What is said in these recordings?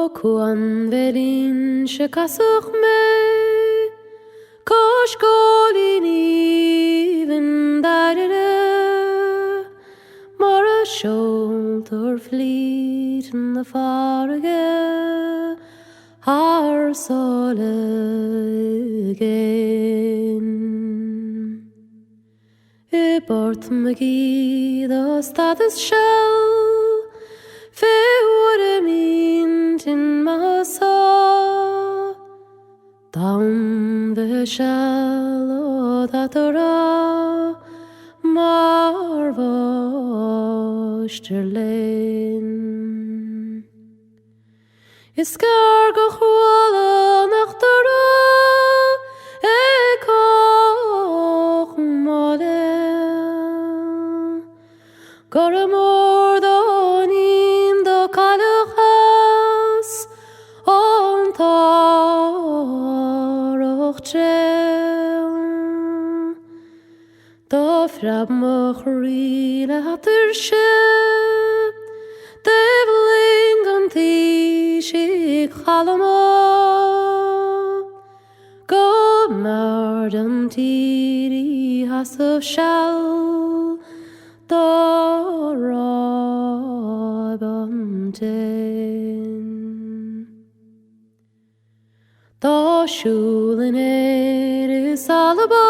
Cuan Bhéil Inse casach me, Cosh golin even Dairbhre, Mar a shoulder fleet in the farge, Har sole again. Portmagee the status shell, Fair mint in my saw, Down the shell that Marvosterlin. Is cargo chwala nach koch mole, Goramor donin do kalachas on taroch trel, Do frabmoch rila hatter ship, Devling on tishik halamo, Go mardan tiri hasof shal, Dorabamten. Da shulen is alaba,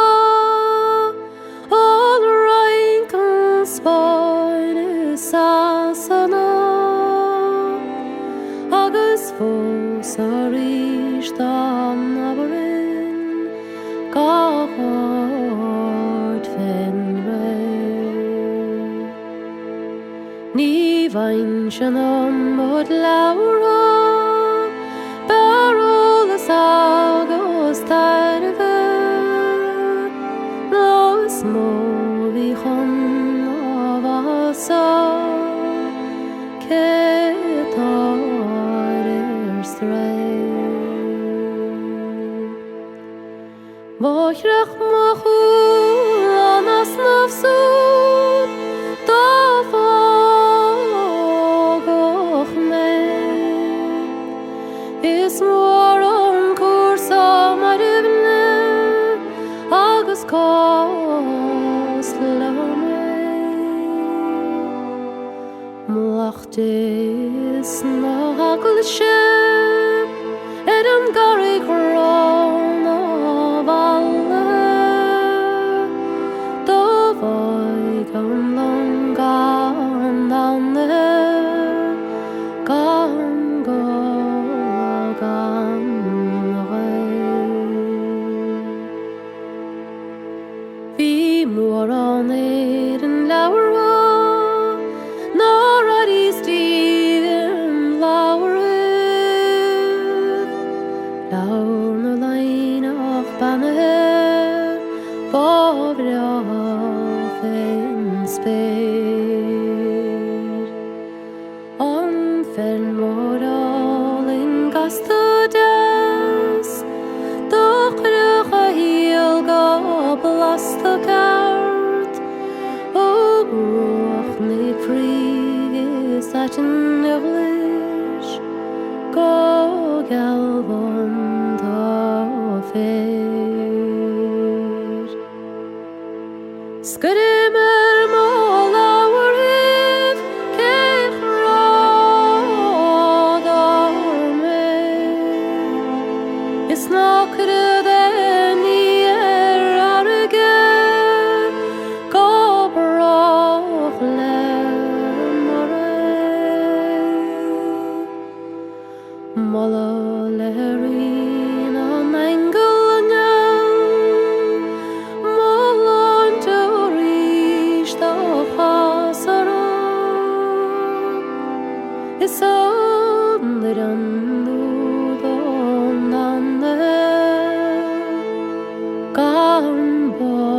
all rank and spoil is asana, Agus fos arish dan nabarin, Gahort fenre. Ní bhain sin mod laura, Barolas agus Dairbhre, Nos móví chun avasa, Ketar stray. Bochrach machul anas nafsud, Is more on course of my divine, Agus cost lame. Mlachtis na hakul ship, Edam gari corona valle, Do vai gan long gan there, Gan go. Vi mor on in Leabhar, nor at east in Leabhar, Laur no line of banner, Bovre of in spade, On Fenmore all in Gastodes, Blasta kart, O groch ne prig at an English, Go galvan da fair. Skrimmer mol our hit, Kech rod me, It's not Gambo